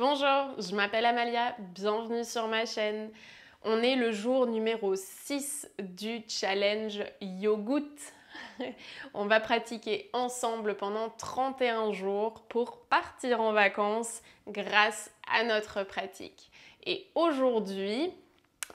Bonjour, je m'appelle Amalia, bienvenue sur ma chaîne. On est le jour numéro 6 du challenge Yogout. On va pratiquer ensemble pendant 31 jours pour partir en vacances grâce à notre pratique. Et aujourd'hui,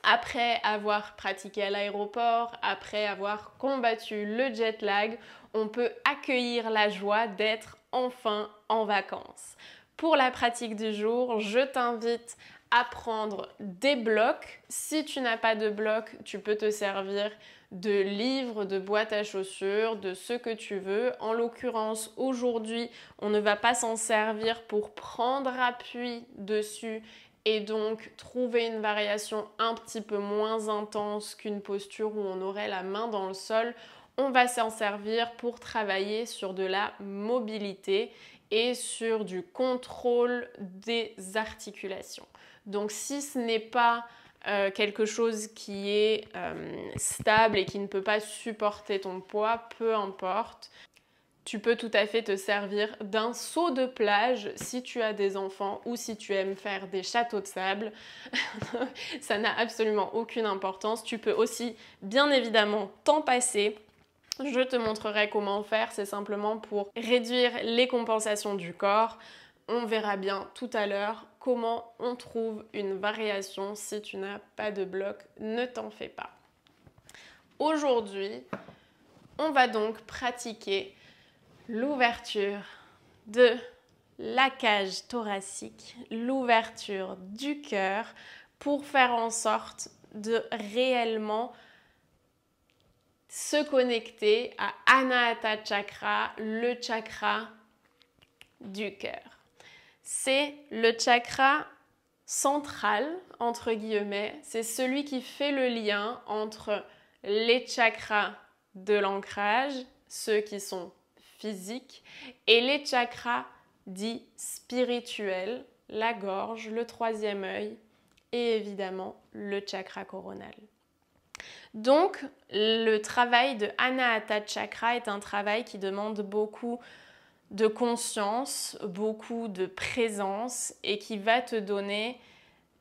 après avoir pratiqué à l'aéroport, après avoir combattu le jet lag, on peut accueillir la joie d'être enfin en vacances. Pour la pratique du jour, je t'invite à prendre des blocs. Si tu n'as pas de blocs, tu peux te servir de livres, de boîtes à chaussures, de ce que tu veux. En l'occurrence, aujourd'hui, on ne va pas s'en servir pour prendre appui dessus et donc trouver une variation un petit peu moins intense qu'une posture où on aurait la main dans le sol. On va s'en servir pour travailler sur de la mobilité et sur du contrôle des articulations. Donc si ce n'est pas quelque chose qui est stable et qui ne peut pas supporter ton poids, peu importe. Tu peux tout à fait te servir d'un seau de plage si tu as des enfants ou si tu aimes faire des châteaux de sable. Ça n'a absolument aucune importance. Tu peux aussi, bien évidemment, t'en passer. Je te montrerai comment faire, c'est simplement pour réduire les compensations du corps. On verra bien tout à l'heure comment on trouve une variation si tu n'as pas de bloc, ne t'en fais pas. Aujourd'hui, on va donc pratiquer l'ouverture de la cage thoracique, l'ouverture du cœur pour faire en sorte de réellement se connecter à Anahata Chakra, le chakra du cœur. C'est le chakra central, entre guillemets, c'est celui qui fait le lien entre les chakras de l'ancrage, ceux qui sont physiques, et les chakras dits spirituels, la gorge, le troisième œil et évidemment le chakra coronal. Donc, le travail de Anahata Chakra est un travail qui demande beaucoup de conscience, beaucoup de présence et qui va te donner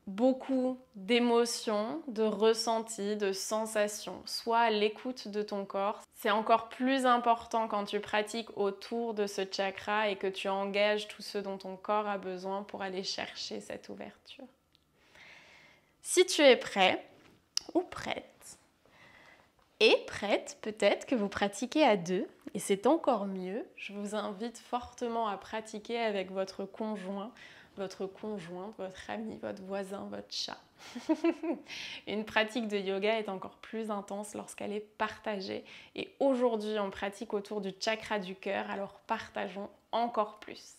beaucoup d'émotions, de ressentis, de sensations. Sois à l'écoute de ton corps. C'est encore plus important quand tu pratiques autour de ce chakra et que tu engages tout ce dont ton corps a besoin pour aller chercher cette ouverture. Si tu es prêt ou prête, et prête, peut-être que vous pratiquez à deux, et c'est encore mieux. Je vous invite fortement à pratiquer avec votre conjoint, votre conjointe, votre ami, votre voisin, votre chat. Une pratique de yoga est encore plus intense lorsqu'elle est partagée. Et aujourd'hui, on pratique autour du chakra du cœur, alors partageons encore plus.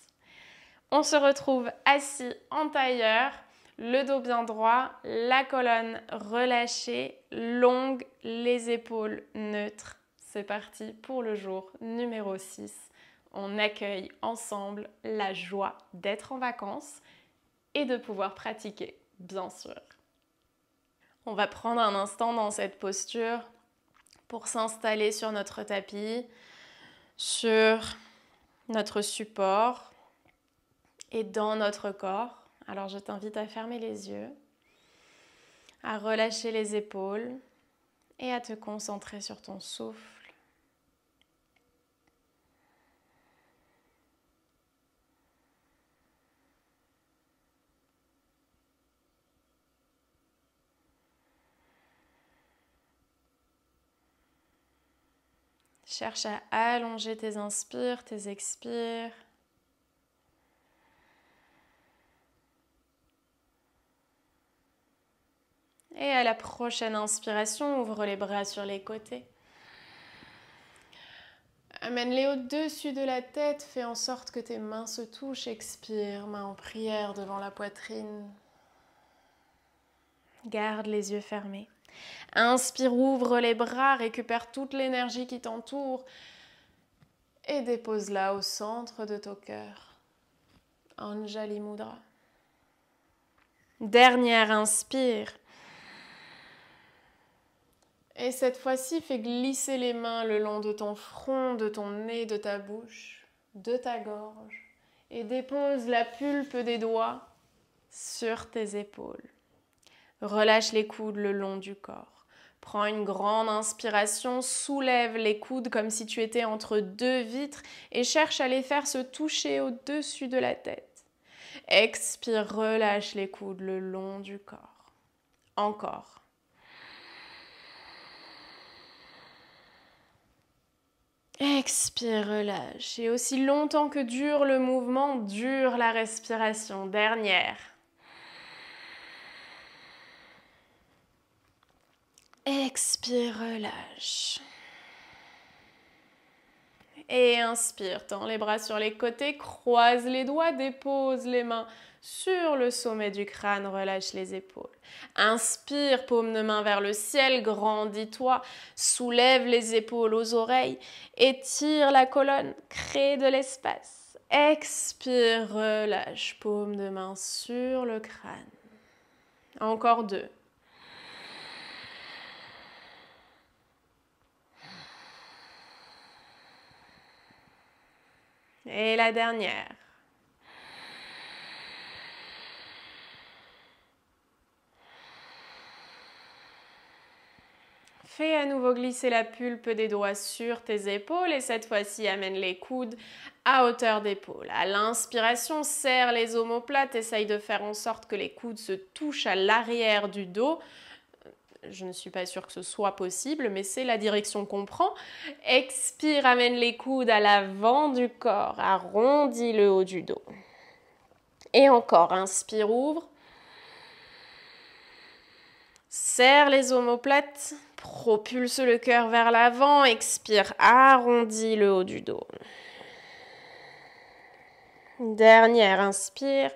On se retrouve assis en tailleur, le dos bien droit, la colonne relâchée, longue, les épaules neutres. C'est parti pour le jour numéro 6. On accueille ensemble la joie d'être en vacances et de pouvoir pratiquer, bien sûr. On va prendre un instant dans cette posture pour s'installer sur notre tapis, sur notre support et dans notre corps. Alors je t'invite à fermer les yeux, à relâcher les épaules et à te concentrer sur ton souffle. Cherche à allonger tes inspires, tes expires. Et à la prochaine inspiration, ouvre les bras sur les côtés. Amène-les au-dessus de la tête, fais en sorte que tes mains se touchent. Expire, main en prière devant la poitrine. Garde les yeux fermés. Inspire, ouvre les bras, récupère toute l'énergie qui t'entoure et dépose-la au centre de ton cœur. Anjali Mudra. Dernière inspire. Et cette fois-ci, fais glisser les mains le long de ton front, de ton nez, de ta bouche, de ta gorge. Et dépose la pulpe des doigts sur tes épaules. Relâche les coudes le long du corps. Prends une grande inspiration, soulève les coudes comme si tu étais entre deux vitres et cherche à les faire se toucher au-dessus de la tête. Expire, relâche les coudes le long du corps. Encore. Expire, relâche. Et aussi longtemps que dure le mouvement, dure la respiration. Dernière. Expire, relâche. Et inspire, tends les bras sur les côtés, croise les doigts, dépose les mains sur le sommet du crâne, relâche les épaules. Inspire, paume de main vers le ciel, grandis-toi, soulève les épaules aux oreilles, étire la colonne, crée de l'espace. Expire, relâche, paume de main sur le crâne. Encore 2. Et la dernière. Fais à nouveau glisser la pulpe des doigts sur tes épaules et cette fois-ci amène les coudes à hauteur d'épaule. À l'inspiration, serre les omoplates, essaye de faire en sorte que les coudes se touchent à l'arrière du dos. Je ne suis pas sûre que ce soit possible, mais c'est la direction qu'on prend. Expire, amène les coudes à l'avant du corps, arrondis le haut du dos. Et encore, inspire, ouvre. Serre les omoplates, propulse le cœur vers l'avant, expire, arrondis le haut du dos. Dernière, inspire.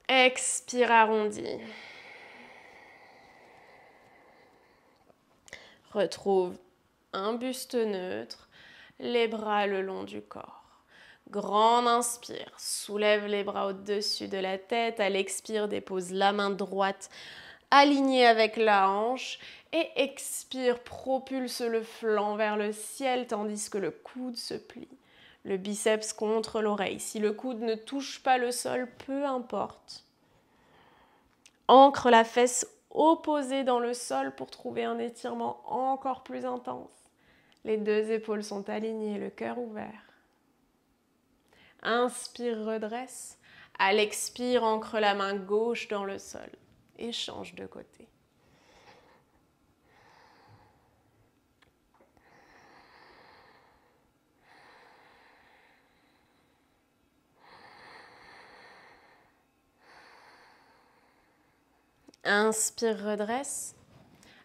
Expire, arrondis. Retrouve un buste neutre, les bras le long du corps. Grande inspire, soulève les bras au-dessus de la tête. À l'expire, dépose la main droite alignée avec la hanche. Et expire, propulse le flanc vers le ciel tandis que le coude se plie. Le biceps contre l'oreille. Si le coude ne touche pas le sol, peu importe. Ancre la fesse opposée dans le sol pour trouver un étirement encore plus intense. Les deux épaules sont alignées, le cœur ouvert. Inspire, redresse. À l'expire, ancre la main gauche dans le sol et change de côté. Inspire, redresse.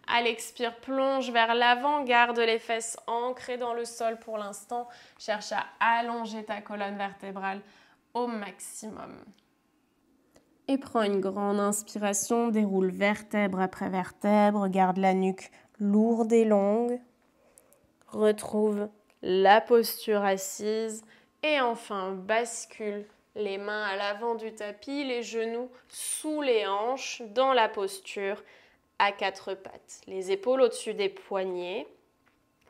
À l'expire, plonge vers l'avant, garde les fesses ancrées dans le sol pour l'instant. Cherche à allonger ta colonne vertébrale au maximum. Et prends une grande inspiration, déroule vertèbre après vertèbre, garde la nuque lourde et longue. Retrouve la posture assise et enfin bascule les mains à l'avant du tapis, les genoux sous les hanches dans la posture à quatre pattes. Les épaules au-dessus des poignets.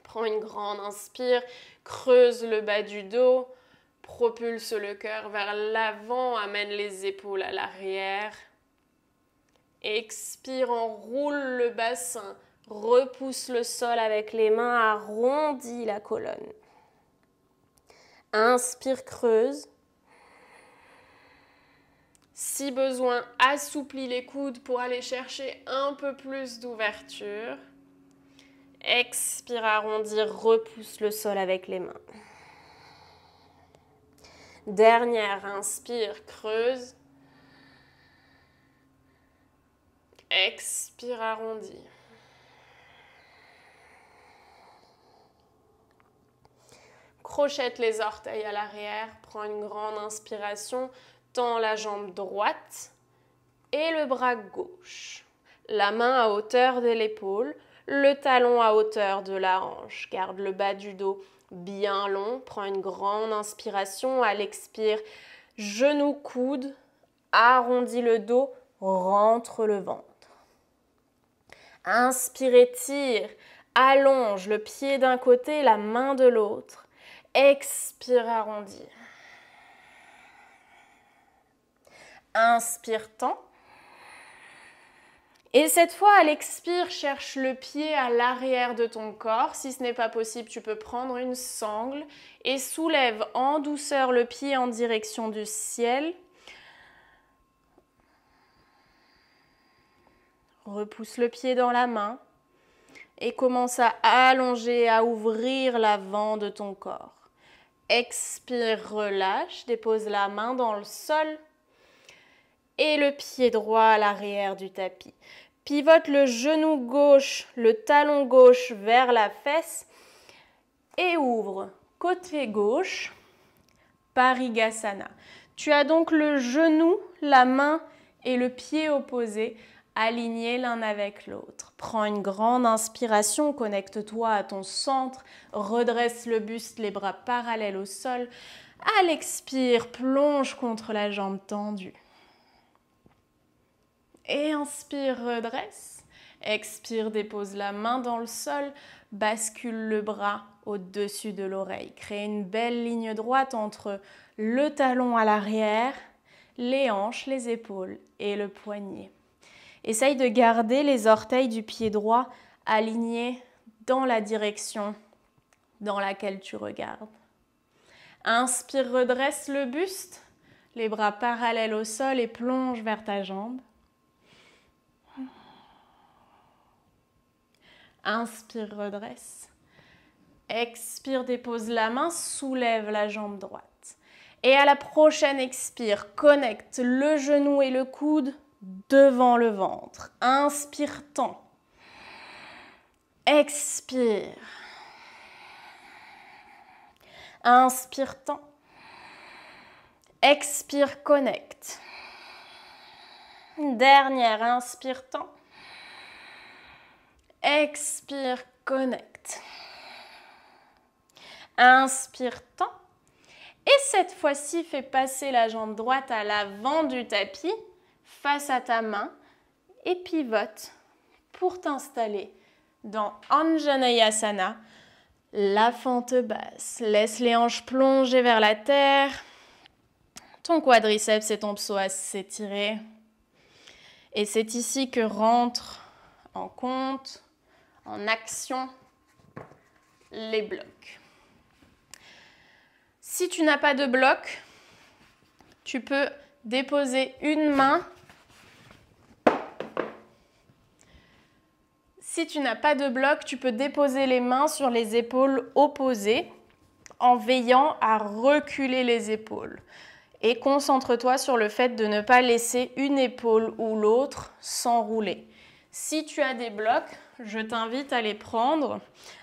Prends une grande inspire, creuse le bas du dos, propulse le cœur vers l'avant, amène les épaules à l'arrière. Expire, enroule le bassin, repousse le sol avec les mains, arrondis la colonne. Inspire, creuse. Si besoin, assouplis les coudes pour aller chercher un peu plus d'ouverture. Expire, arrondir, repousse le sol avec les mains. Dernière, inspire, creuse. Expire, arrondis. Crochette les orteils à l'arrière, prends une grande inspiration, tends la jambe droite et le bras gauche. La main à hauteur de l'épaule, le talon à hauteur de la hanche. Garde le bas du dos bien long, prends une grande inspiration, à l'expire, genou, coude, arrondis le dos, rentre le ventre. Inspire, étire, allonge le pied d'un côté, la main de l'autre. Expire, arrondis. Inspire, tends. Et cette fois, à l'expire, cherche le pied à l'arrière de ton corps. Si ce n'est pas possible, tu peux prendre une sangle et soulève en douceur le pied en direction du ciel. Repousse le pied dans la main et commence à allonger, à ouvrir l'avant de ton corps. Expire, relâche, dépose la main dans le sol et le pied droit à l'arrière du tapis. Pivote le genou gauche, le talon gauche vers la fesse et ouvre côté gauche, Parigasana. Tu as donc le genou, la main et le pied opposé alignés l'un avec l'autre. Prends une grande inspiration, connecte-toi à ton centre, redresse le buste, les bras parallèles au sol. À l'expire, plonge contre la jambe tendue. Et inspire, redresse. Expire, dépose la main dans le sol, bascule le bras au-dessus de l'oreille. Crée une belle ligne droite entre le talon à l'arrière, les hanches, les épaules et le poignet. Essaye de garder les orteils du pied droit alignés dans la direction dans laquelle tu regardes. Inspire, redresse le buste, les bras parallèles au sol et plonge vers ta jambe. Inspire, redresse. Expire, dépose la main, soulève la jambe droite. Et à la prochaine expire, connecte le genou et le coude devant le ventre. Inspire, tends. Expire. Inspire, tends. Expire, connecte. Dernière, inspire, tends. Expire, connecte. Inspire, tends. Et cette fois-ci, fais passer la jambe droite à l'avant du tapis, face à ta main, et pivote pour t'installer dans Anjaneyasana, la fente basse. Laisse les hanches plonger vers la terre, ton quadriceps et ton psoas s'étirer. Et c'est ici que rentre en compte, en action, les blocs. Si tu n'as pas de bloc, tu peux déposer une main. Si tu n'as pas de bloc, tu peux déposer les mains sur les épaules opposées en veillant à reculer les épaules. Et concentre-toi sur le fait de ne pas laisser une épaule ou l'autre s'enrouler. Si tu as des blocs, je t'invite à les prendre,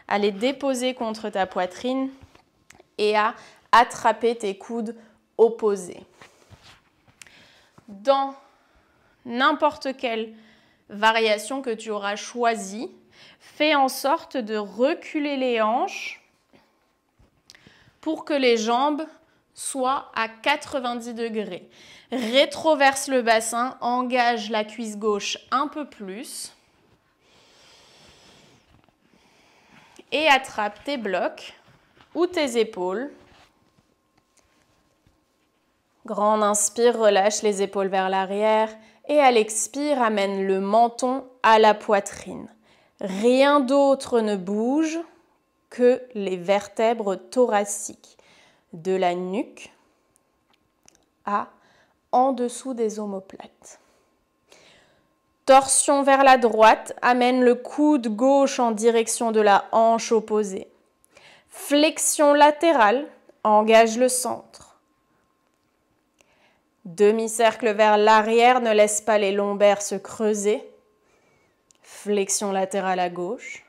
à les déposer contre ta poitrine et à attraper tes coudes opposés. Dans n'importe quelle variation que tu auras choisie, fais en sorte de reculer les hanches pour que les jambes soient à 90 degrés. Rétroverse le bassin, engage la cuisse gauche un peu plus et attrape tes blocs ou tes épaules. Grande inspire, relâche les épaules vers l'arrière et à l'expire, amène le menton à la poitrine. Rien d'autre ne bouge que les vertèbres thoraciques, de la nuque à en dessous des omoplates. Torsion vers la droite, amène le coude gauche en direction de la hanche opposée. Flexion latérale, engage le centre. Demi-cercle vers l'arrière, ne laisse pas les lombaires se creuser. Flexion latérale à gauche.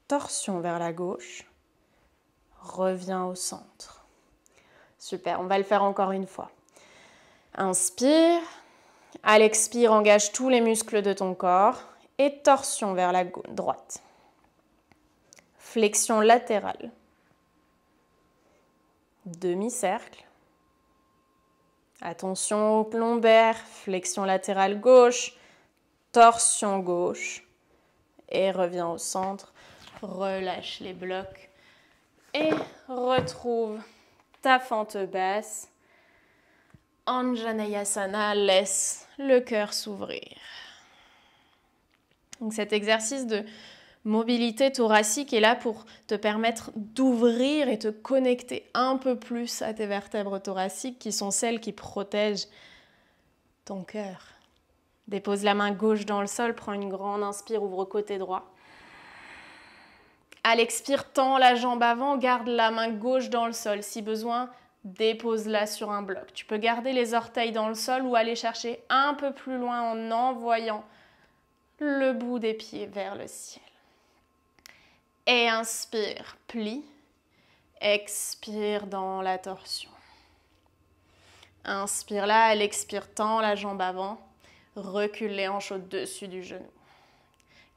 Torsion vers la gauche. Reviens au centre. Super, on va le faire encore une fois. Inspire. À l'expire, engage tous les muscles de ton corps et torsion vers la droite. Flexion latérale. Demi-cercle. Attention aux lombaires, flexion latérale gauche, torsion gauche et reviens au centre. Relâche les blocs et retrouve ta fente basse. Anjaneyasana, laisse le cœur s'ouvrir. Donc cet exercice de mobilité thoracique est là pour te permettre d'ouvrir et te connecter un peu plus à tes vertèbres thoraciques qui sont celles qui protègent ton cœur. Dépose la main gauche dans le sol, prends une grande inspire, ouvre côté droit. À l'expire, tends la jambe avant, garde la main gauche dans le sol. Si besoin, dépose-la sur un bloc. Tu peux garder les orteils dans le sol ou aller chercher un peu plus loin en envoyant le bout des pieds vers le ciel. Et inspire, plie. Expire dans la torsion. Inspire là, elle expire, tends la jambe avant. Recule les hanches au-dessus du genou.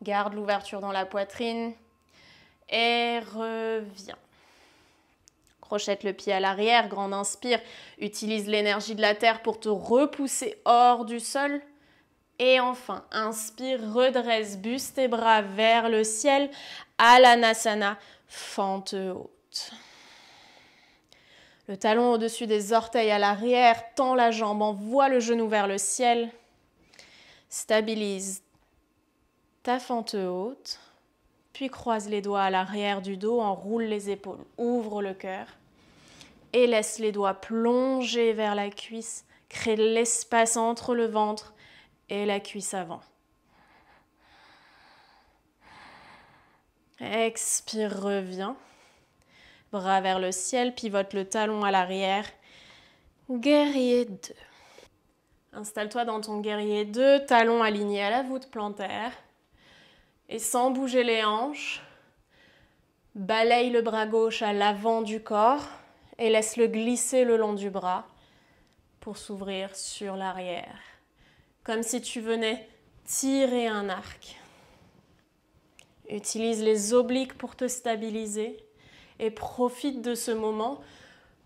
Garde l'ouverture dans la poitrine. Et reviens. Crochette le pied à l'arrière, grande inspire. Utilise l'énergie de la terre pour te repousser hors du sol. Et enfin, inspire, redresse buste et bras vers le ciel. Alanasana, fente haute. Le talon au-dessus des orteils à l'arrière, tends la jambe, envoie le genou vers le ciel. Stabilise ta fente haute. Puis croise les doigts à l'arrière du dos, enroule les épaules, ouvre le cœur. Et laisse les doigts plonger vers la cuisse. Crée de l'espace entre le ventre et la cuisse avant. Expire, reviens. Bras vers le ciel, pivote le talon à l'arrière. Guerrier 2. Installe-toi dans ton guerrier 2, talon aligné à la voûte plantaire. Et sans bouger les hanches, balaye le bras gauche à l'avant du corps et laisse-le glisser le long du bras pour s'ouvrir sur l'arrière. Comme si tu venais tirer un arc. Utilise les obliques pour te stabiliser et profite de ce moment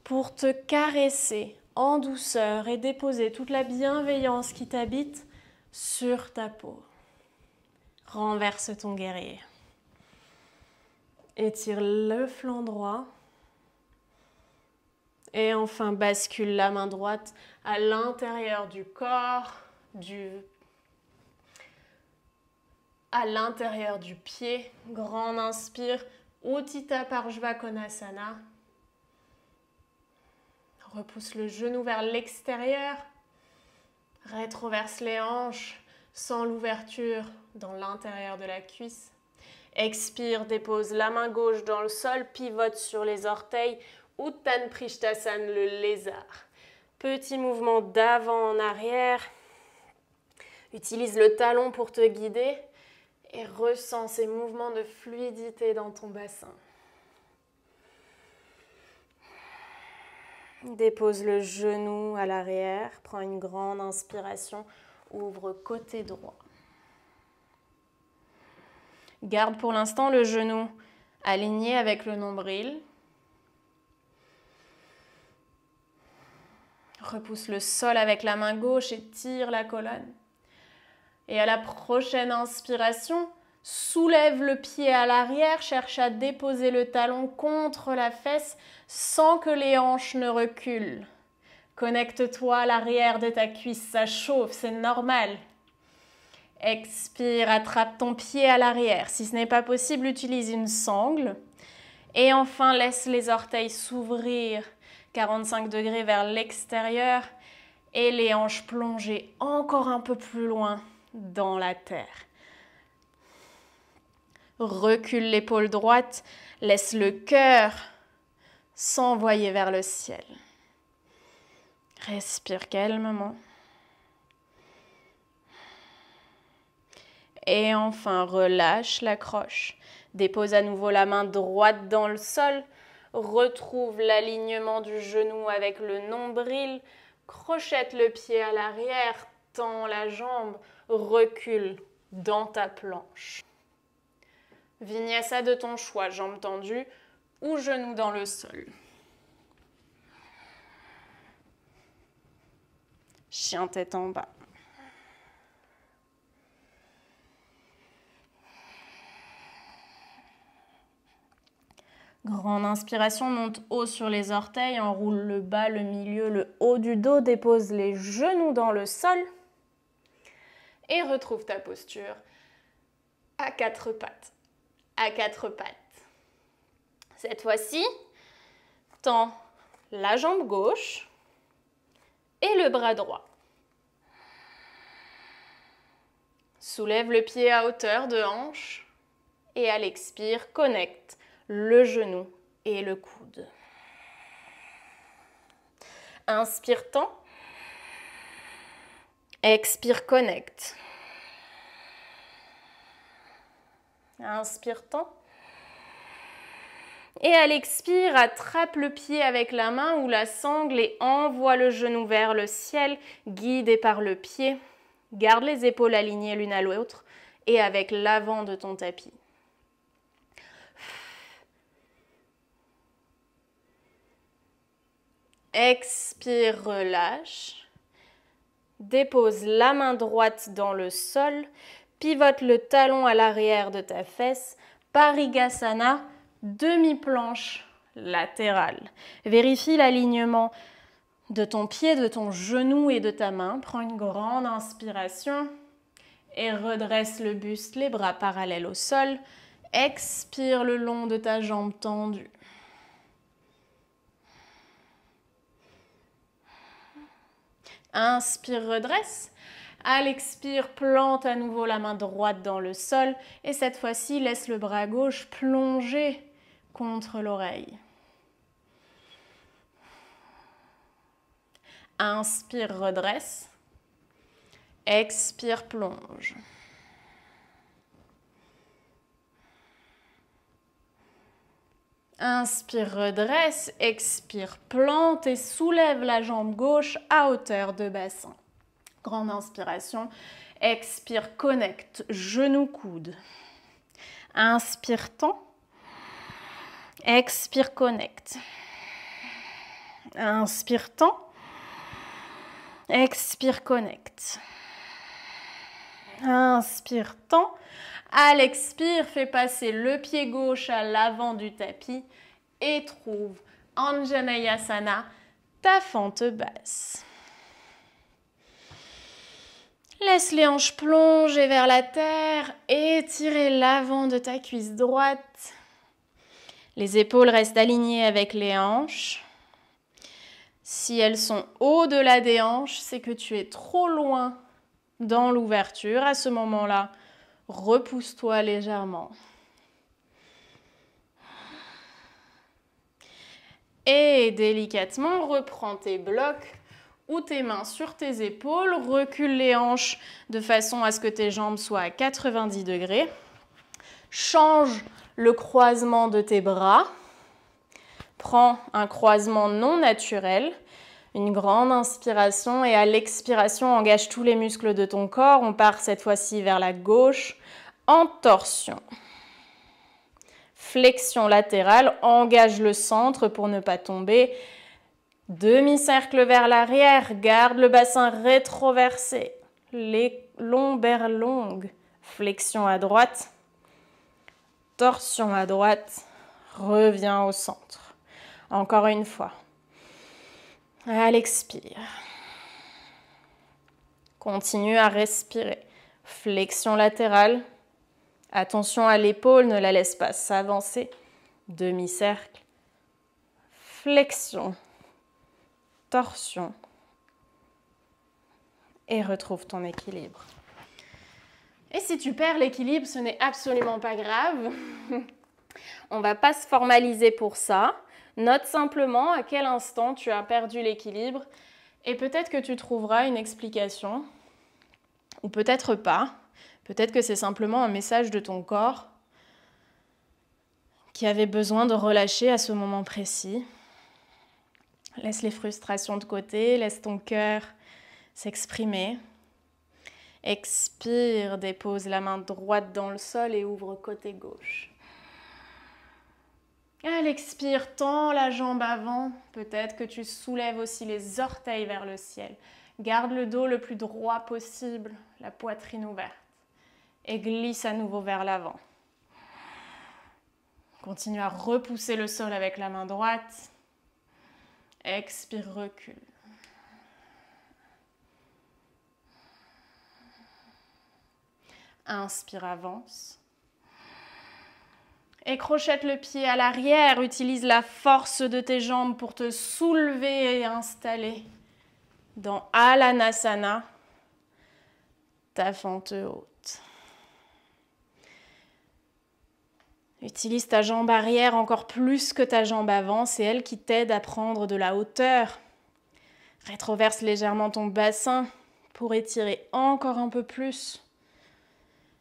pour te caresser en douceur et déposer toute la bienveillance qui t'habite sur ta peau. Renverse ton guerrier. Étire le flanc droit. Et enfin, bascule la main droite à l'intérieur du corps, à l'intérieur du pied. Grande inspire, Utthita Parshva Konasana. Repousse le genou vers l'extérieur. Rétroverse les hanches sans l'ouverture dans l'intérieur de la cuisse. Expire, dépose la main gauche dans le sol, pivote sur les orteils. Uttan Prishtasana, le lézard. Petit mouvement d'avant en arrière. Utilise le talon pour te guider et ressens ces mouvements de fluidité dans ton bassin. Dépose le genou à l'arrière, prends une grande inspiration, ouvre côté droit. Garde pour l'instant le genou aligné avec le nombril. Repousse le sol avec la main gauche et tire la colonne. Et à la prochaine inspiration, soulève le pied à l'arrière, cherche à déposer le talon contre la fesse sans que les hanches ne reculent. Connecte-toi à l'arrière de ta cuisse, ça chauffe, c'est normal. Expire, attrape ton pied à l'arrière. Si ce n'est pas possible, utilise une sangle. Et enfin, laisse les orteils s'ouvrir 45 degrés vers l'extérieur et les hanches plonger encore un peu plus loin dans la terre. Recule l'épaule droite, laisse le cœur s'envoyer vers le ciel. Respire calmement. Et enfin, relâche la croche. Dépose à nouveau la main droite dans le sol. Retrouve l'alignement du genou avec le nombril. Crochette le pied à l'arrière. Tends la jambe. Recule dans ta planche. Vinyasa de ton choix, jambes tendues ou genoux dans le sol. Chien tête en bas. Grande inspiration, monte haut sur les orteils, enroule le bas, le milieu, le haut du dos, dépose les genoux dans le sol et retrouve ta posture à quatre pattes. À quatre pattes. Cette fois-ci, tends la jambe gauche et le bras droit. Soulève le pied à hauteur de hanche et à l'expire, connecte le genou et le coude. Inspire, tends. Expire, connecte. Inspire, tends. Et à l'expire, attrape le pied avec la main ou la sangle et envoie le genou vers le ciel, guidé par le pied. Garde les épaules alignées l'une à l'autre et avec l'avant de ton tapis. Expire, relâche. Dépose la main droite dans le sol. Pivote le talon à l'arrière de ta fesse. Parigasana, demi-planche latérale. Vérifie l'alignement de ton pied, de ton genou et de ta main. Prends une grande inspiration et redresse le buste, les bras parallèles au sol. Expire le long de ta jambe tendue. Inspire, redresse. À l'expire, plante à nouveau la main droite dans le sol et cette fois-ci, laisse le bras gauche plonger contre l'oreille. Inspire, redresse. Expire, plonge. Inspire, redresse. Expire, plante et soulève la jambe gauche à hauteur de bassin. Grande inspiration. Expire, connecte, genou, coude. Inspire, tend. Expire, connecte. Inspire, tend. Expire, connecte. Inspire, tend. À l'expire, fais passer le pied gauche à l'avant du tapis et trouve Anjaneyasana, ta fente basse. Laisse les hanches plonger vers la terre, étirer l'avant de ta cuisse droite. Les épaules restent alignées avec les hanches. Si elles sont au-delà des hanches, c'est que tu es trop loin dans l'ouverture. À ce moment-là, repousse-toi légèrement. Et délicatement, reprends tes blocs ou tes mains sur tes épaules. Recule les hanches de façon à ce que tes jambes soient à 90 degrés. Change le croisement de tes bras. Prends un croisement non naturel. Une grande inspiration et à l'expiration, engage tous les muscles de ton corps. On part cette fois-ci vers la gauche en torsion. Flexion latérale, engage le centre pour ne pas tomber. Demi-cercle vers l'arrière, garde le bassin rétroversé. Les lombaires longues. Flexion à droite, torsion à droite, reviens au centre. Encore une fois. À l'expire. Continue à respirer. Flexion latérale. Attention à l'épaule, ne la laisse pas s'avancer. Demi-cercle. Flexion. Torsion. Et retrouve ton équilibre. Et si tu perds l'équilibre, ce n'est absolument pas grave. On ne va pas se formaliser pour ça. Note simplement à quel instant tu as perdu l'équilibre et peut-être que tu trouveras une explication ou peut-être pas. Peut-être que c'est simplement un message de ton corps qui avait besoin de relâcher à ce moment précis. Laisse les frustrations de côté, laisse ton cœur s'exprimer. Expire, dépose la main droite dans le sol et ouvre côté gauche. À l'expire, tends la jambe avant. Peut-être que tu soulèves aussi les orteils vers le ciel. Garde le dos le plus droit possible, la poitrine ouverte. Et glisse à nouveau vers l'avant. Continue à repousser le sol avec la main droite. Expire, recule. Inspire, avance. Et crochette le pied à l'arrière. Utilise la force de tes jambes pour te soulever et installer dans Alanasana, ta fente haute. Utilise ta jambe arrière encore plus que ta jambe avant. C'est elle qui t'aide à prendre de la hauteur. Rétroverse légèrement ton bassin pour étirer encore un peu plus.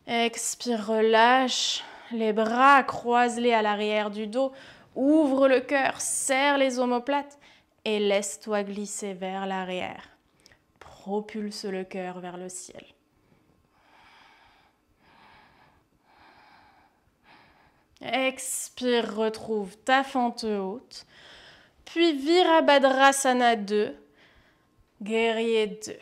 Expire, relâche. Les bras, croise-les à l'arrière du dos. Ouvre le cœur, serre les omoplates et laisse-toi glisser vers l'arrière. Propulse le cœur vers le ciel. Expire, retrouve ta fente haute. Puis Virabhadrasana 2, guerrier 2.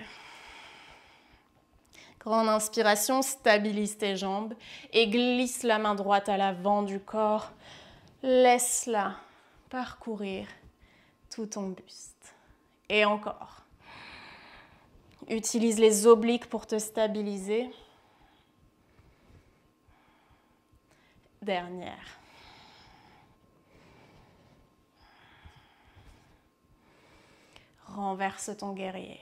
Grande inspiration, stabilise tes jambes et glisse la main droite à l'avant du corps. Laisse-la parcourir tout ton buste. Et encore. Utilise les obliques pour te stabiliser. Dernière. Renverse ton guerrier.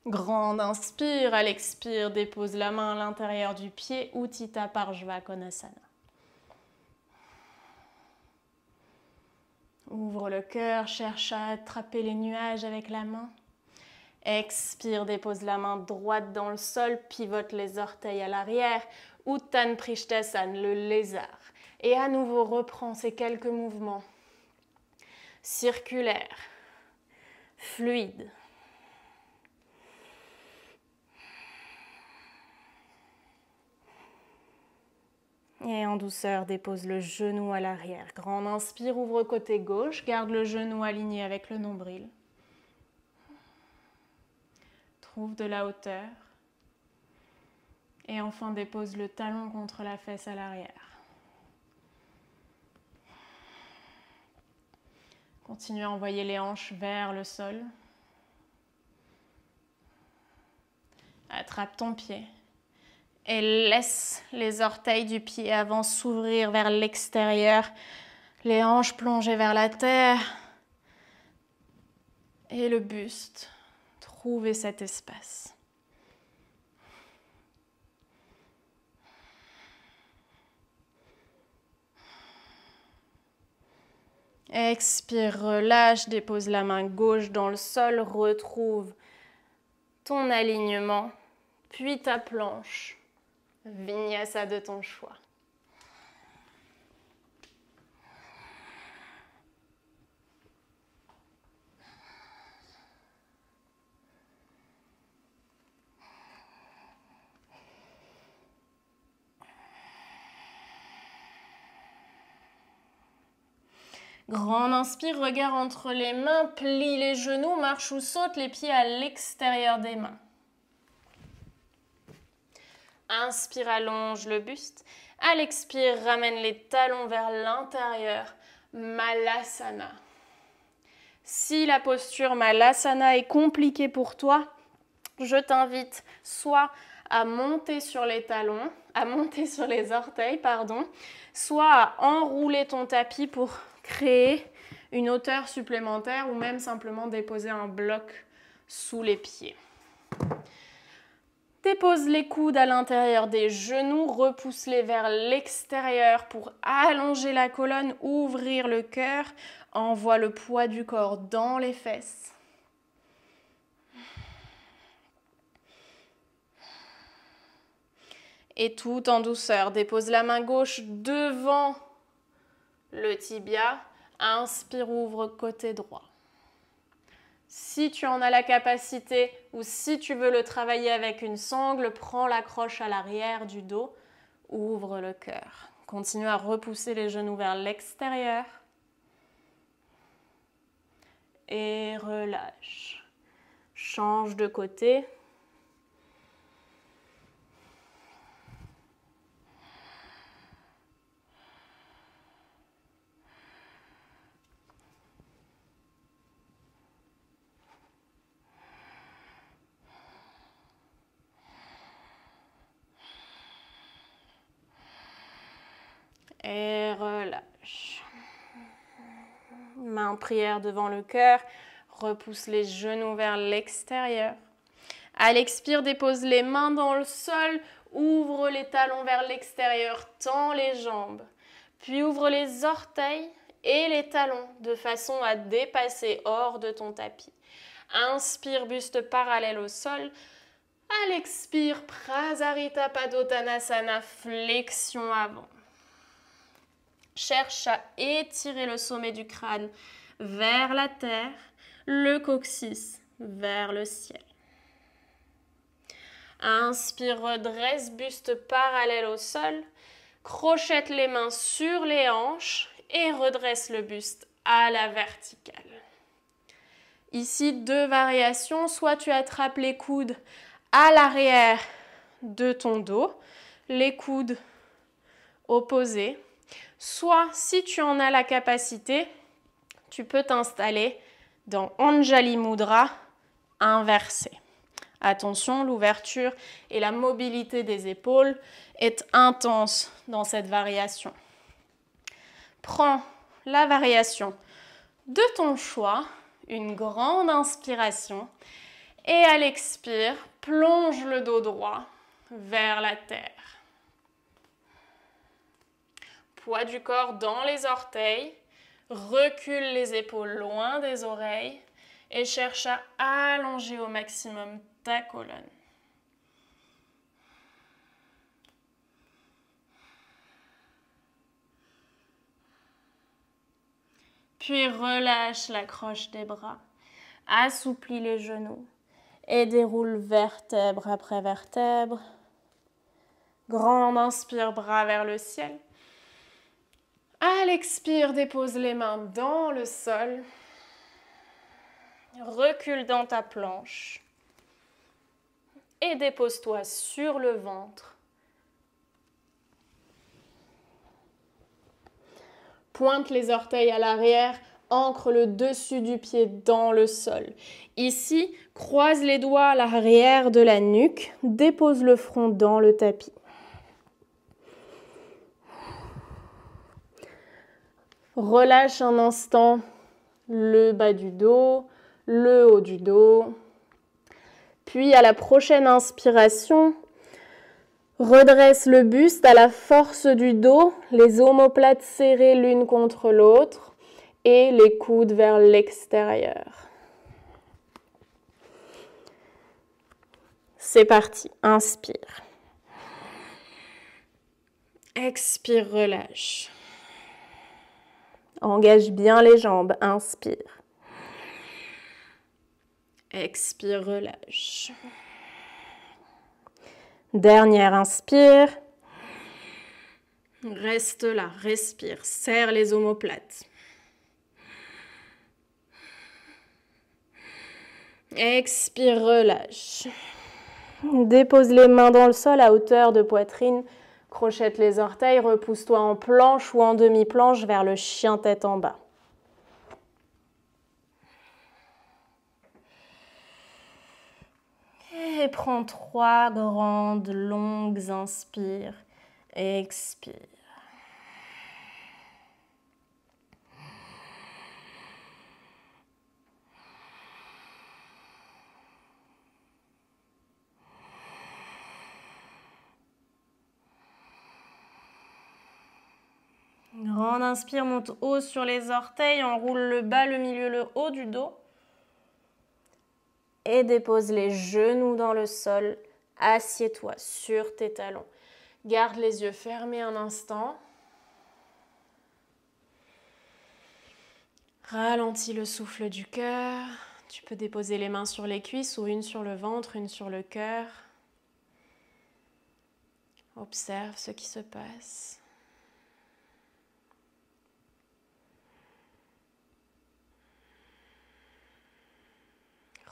Grande inspire, à l'expire, dépose la main à l'intérieur du pied, Utthita Parshva Konasana. Ouvre le cœur, cherche à attraper les nuages avec la main. Expire, dépose la main droite dans le sol, pivote les orteils à l'arrière. Uttan Prishthasana, le lézard. Et à nouveau, reprends ces quelques mouvements circulaires, fluides. Et en douceur, dépose le genou à l'arrière. Grande inspire, ouvre côté gauche, garde le genou aligné avec le nombril. Trouve de la hauteur. Et enfin, dépose le talon contre la fesse à l'arrière. Continue à envoyer les hanches vers le sol. Attrape ton pied. Et laisse les orteils du pied avant s'ouvrir vers l'extérieur. Les hanches plongées vers la terre. Et le buste. Trouvez cet espace. Expire, relâche, dépose la main gauche dans le sol, retrouve ton alignement, puis ta planche, vinyasa de ton choix. Grande inspire, regard entre les mains, plie les genoux, marche ou saute les pieds à l'extérieur des mains. Inspire, allonge le buste. À l'expire, ramène les talons vers l'intérieur. Malasana. Si la posture Malasana est compliquée pour toi, je t'invite soit à monter sur les talons, à monter sur les orteils, soit à enrouler ton tapis pour créer une hauteur supplémentaire ou même simplement déposer un bloc sous les pieds. Dépose les coudes à l'intérieur des genoux, repousse-les vers l'extérieur pour allonger la colonne, ouvrir le cœur, envoie le poids du corps dans les fesses. Et tout en douceur, dépose la main gauche devant le tibia, inspire, ouvre côté droit. Si tu en as la capacité ou si tu veux le travailler avec une sangle, prends l'accroche à l'arrière du dos, ouvre le cœur. Continue à repousser les genoux vers l'extérieur et relâche. Change de côté. Main prière devant le cœur. Repousse les genoux vers l'extérieur. À l'expire, dépose les mains dans le sol. Ouvre les talons vers l'extérieur. Tends les jambes. Puis ouvre les orteils et les talons de façon à dépasser hors de ton tapis. Inspire, buste parallèle au sol. À l'expire, Prasarita Padottanasana, flexion avant. Cherche à étirer le sommet du crâne vers la terre, le coccyx vers le ciel. Inspire, redresse, buste parallèle au sol. Crochette les mains sur les hanches et redresse le buste à la verticale. Ici, 2 variations. Soit tu attrapes les coudes à l'arrière de ton dos, les coudes opposés. Soit, si tu en as la capacité, tu peux t'installer dans Anjali Mudra inversé. Attention, l'ouverture et la mobilité des épaules est intense dans cette variation. Prends la variation de ton choix, une grande inspiration, et à l'expire, plonge le dos droit vers la terre. Poids du corps dans les orteils, recule les épaules loin des oreilles et cherche à allonger au maximum ta colonne. Puis relâche la croche des bras, assouplis les genoux et déroule vertèbre après vertèbre. Grande inspire, bras vers le ciel. À l'expire, dépose les mains dans le sol. Recule dans ta planche. Et dépose-toi sur le ventre. Pointe les orteils à l'arrière, ancre le dessus du pied dans le sol. Ici, croise les doigts à l'arrière de la nuque, dépose le front dans le tapis. Relâche un instant le bas du dos, le haut du dos. Puis à la prochaine inspiration, redresse le buste à la force du dos, les omoplates serrées l'une contre l'autre et les coudes vers l'extérieur. C'est parti, inspire. Expire, relâche. Engage bien les jambes, inspire. Expire, relâche. Dernière inspire. Reste là, respire, serre les omoplates. Expire, relâche. Dépose les mains dans le sol à hauteur de poitrine. Crochette les orteils, repousse-toi en planche ou en demi-planche vers le chien tête en bas. Et prends 3 grandes, longues inspires. Expire. Grande inspire, monte haut sur les orteils, enroule le bas, le milieu, le haut du dos. Et dépose les genoux dans le sol. Assieds-toi sur tes talons. Garde les yeux fermés un instant. Ralentis le souffle du cœur. Tu peux déposer les mains sur les cuisses ou une sur le ventre, une sur le cœur. Observe ce qui se passe.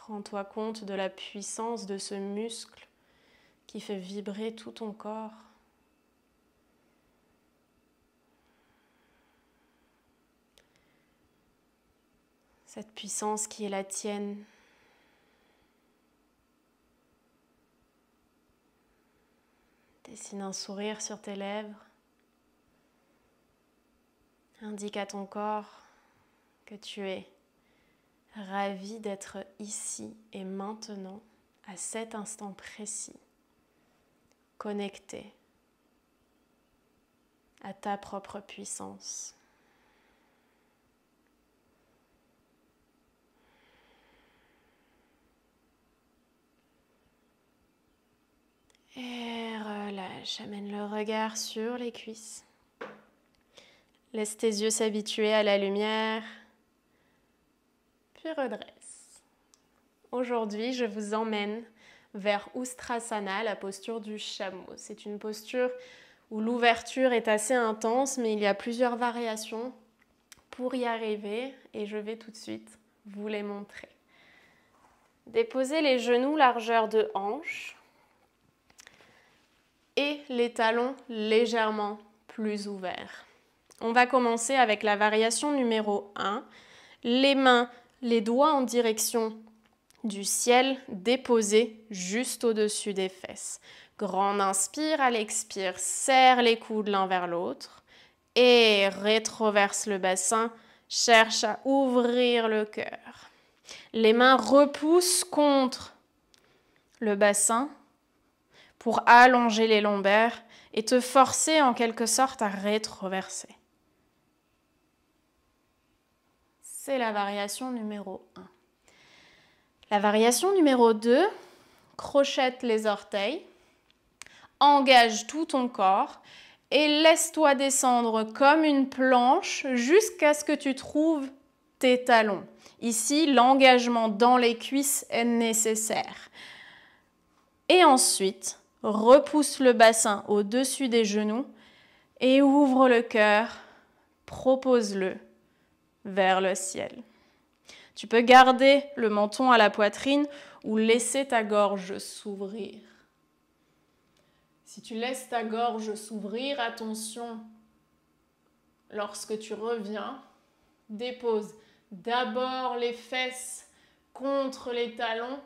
Rends-toi compte de la puissance de ce muscle qui fait vibrer tout ton corps. Cette puissance qui est la tienne. Dessine un sourire sur tes lèvres. Indique à ton corps que tu es ravi d'être ici et maintenant, à cet instant précis, connecté à ta propre puissance. Et relâche, amène le regard sur les cuisses. Laisse tes yeux s'habituer à la lumière, puis redresse. Aujourd'hui, je vous emmène vers Ustrasana, la posture du chameau. C'est une posture où l'ouverture est assez intense, mais il y a plusieurs variations pour y arriver et je vais tout de suite vous les montrer. Déposez les genoux largeur de hanche et les talons légèrement plus ouverts. On va commencer avec la variation numéro 1. Les mains, les doigts en direction du ciel, déposés juste au-dessus des fesses. Grande inspire, à l'expire, serre les coudes l'un vers l'autre et rétroverse le bassin, cherche à ouvrir le cœur. Les mains repoussent contre le bassin pour allonger les lombaires et te forcer en quelque sorte à rétroverser. C'est la variation numéro 1. La variation numéro 2, crochette les orteils, engage tout ton corps et laisse-toi descendre comme une planche jusqu'à ce que tu trouves tes talons. Ici, l'engagement dans les cuisses est nécessaire. Et ensuite, repousse le bassin au-dessus des genoux et ouvre le cœur, propose-le vers le ciel. Tu peux garder le menton à la poitrine ou laisser ta gorge s'ouvrir. Si tu laisses ta gorge s'ouvrir, attention, lorsque tu reviens, dépose d'abord les fesses contre les talons,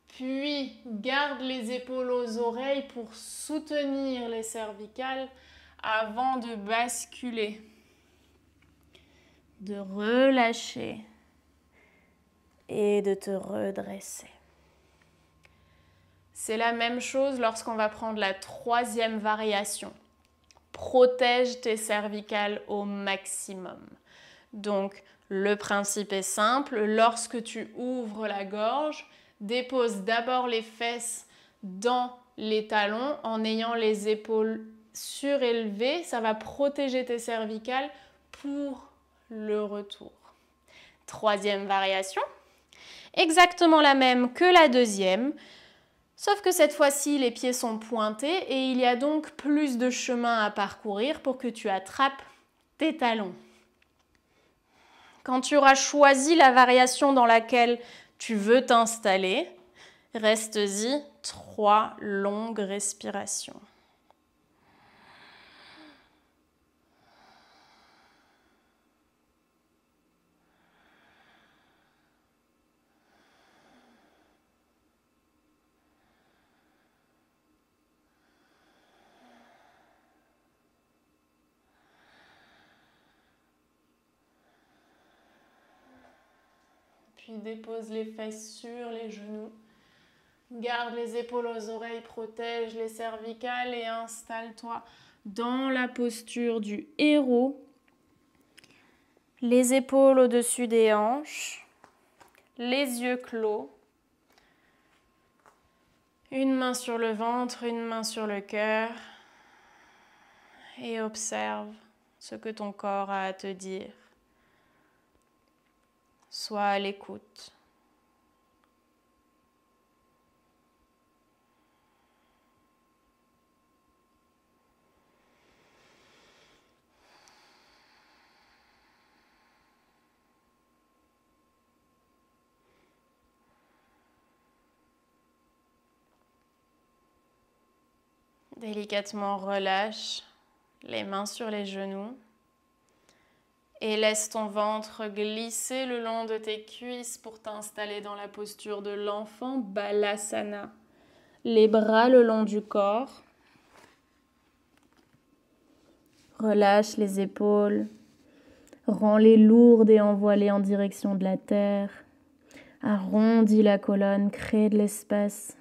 puis garde les épaules aux oreilles pour soutenir les cervicales avant de basculer, de relâcher et de te redresser. C'est la même chose lorsqu'on va prendre la troisième variation. Protège tes cervicales au maximum. Donc, le principe est simple. Lorsque tu ouvres la gorge, dépose d'abord les fesses dans les talons en ayant les épaules surélevées. Ça va protéger tes cervicales pour le retour. Troisième variation, exactement la même que la deuxième, sauf que cette fois-ci, les pieds sont pointés et il y a donc plus de chemin à parcourir pour que tu attrapes tes talons. Quand tu auras choisi la variation dans laquelle tu veux t'installer, reste-y 3 longues respirations. Puis dépose les fesses sur les genoux. Garde les épaules aux oreilles, protège les cervicales et installe-toi dans la posture du héros. Les épaules au-dessus des hanches, les yeux clos. Une main sur le ventre, une main sur le cœur. Et observe ce que ton corps a à te dire. Sois à l'écoute. Délicatement relâche les mains sur les genoux. Et laisse ton ventre glisser le long de tes cuisses pour t'installer dans la posture de l'enfant Balasana. Les bras le long du corps. Relâche les épaules. Rends-les lourdes et envoie-les en direction de la terre. Arrondis la colonne, crée de l'espace.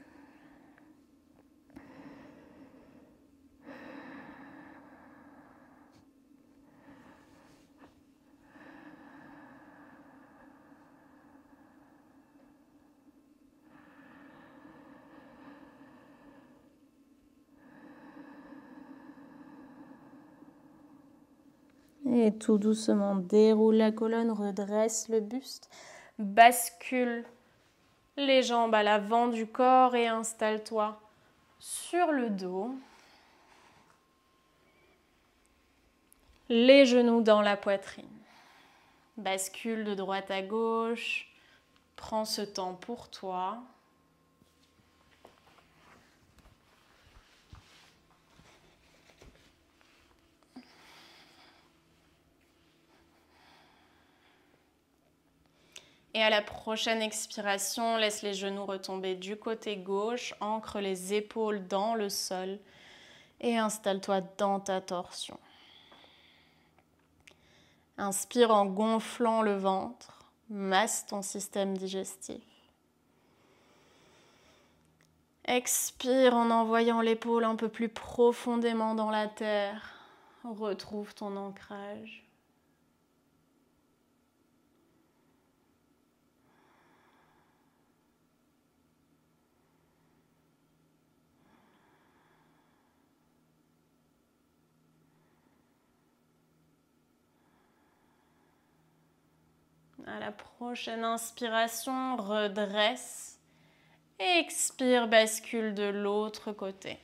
Et tout doucement, déroule la colonne, redresse le buste, bascule les jambes à l'avant du corps et installe-toi sur le dos. Les genoux dans la poitrine. Bascule de droite à gauche. Prends ce temps pour toi. Et à la prochaine expiration, laisse les genoux retomber du côté gauche, ancre les épaules dans le sol et installe-toi dans ta torsion. Inspire en gonflant le ventre, masse ton système digestif. Expire en envoyant l'épaule un peu plus profondément dans la terre. Retrouve ton ancrage. À la prochaine inspiration, redresse. Expire, bascule de l'autre côté.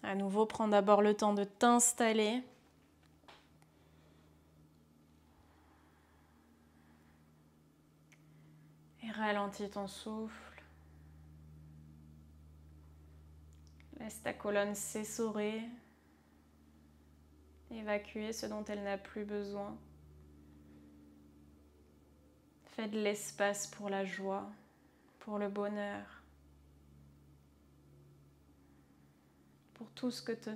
À nouveau, prends d'abord le temps de t'installer. Et ralentis ton souffle. Laisse ta colonne s'essorer. Évacuer ce dont elle n'a plus besoin. Fais de l'espace pour la joie, pour le bonheur, pour tout ce que te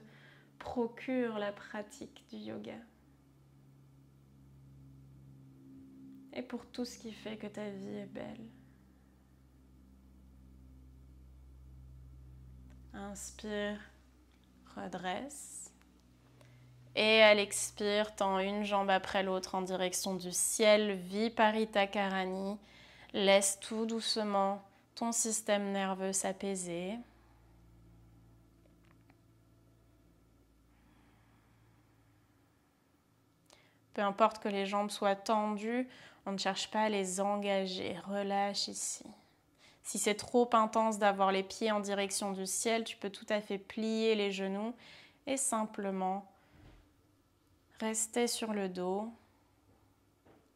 procure la pratique du yoga. Et pour tout ce qui fait que ta vie est belle. Inspire, redresse. Et à l'expire, tends une jambe après l'autre en direction du ciel, Viparita Karani. Laisse tout doucement ton système nerveux s'apaiser. Peu importe que les jambes soient tendues, on ne cherche pas à les engager. Relâche ici. Si c'est trop intense d'avoir les pieds en direction du ciel, tu peux tout à fait plier les genoux et simplement rester sur le dos.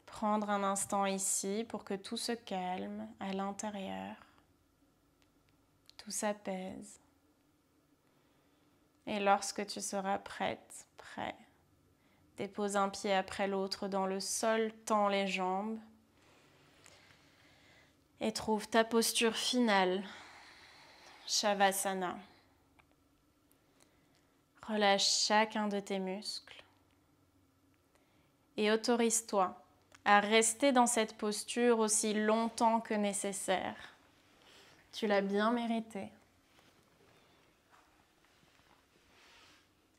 Prendre un instant ici pour que tout se calme à l'intérieur. Tout s'apaise. Et lorsque tu seras prête, prêt, dépose un pied après l'autre dans le sol, tends les jambes et trouve ta posture finale, Shavasana. Relâche chacun de tes muscles et autorise-toi à rester dans cette posture aussi longtemps que nécessaire. Tu l'as bien mérité.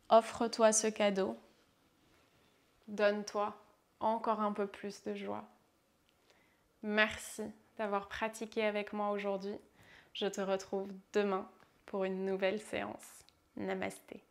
Offre-toi ce cadeau. Donne-toi encore un peu plus de joie. Merci d'avoir pratiqué avec moi aujourd'hui. Je te retrouve demain pour une nouvelle séance. Namasté.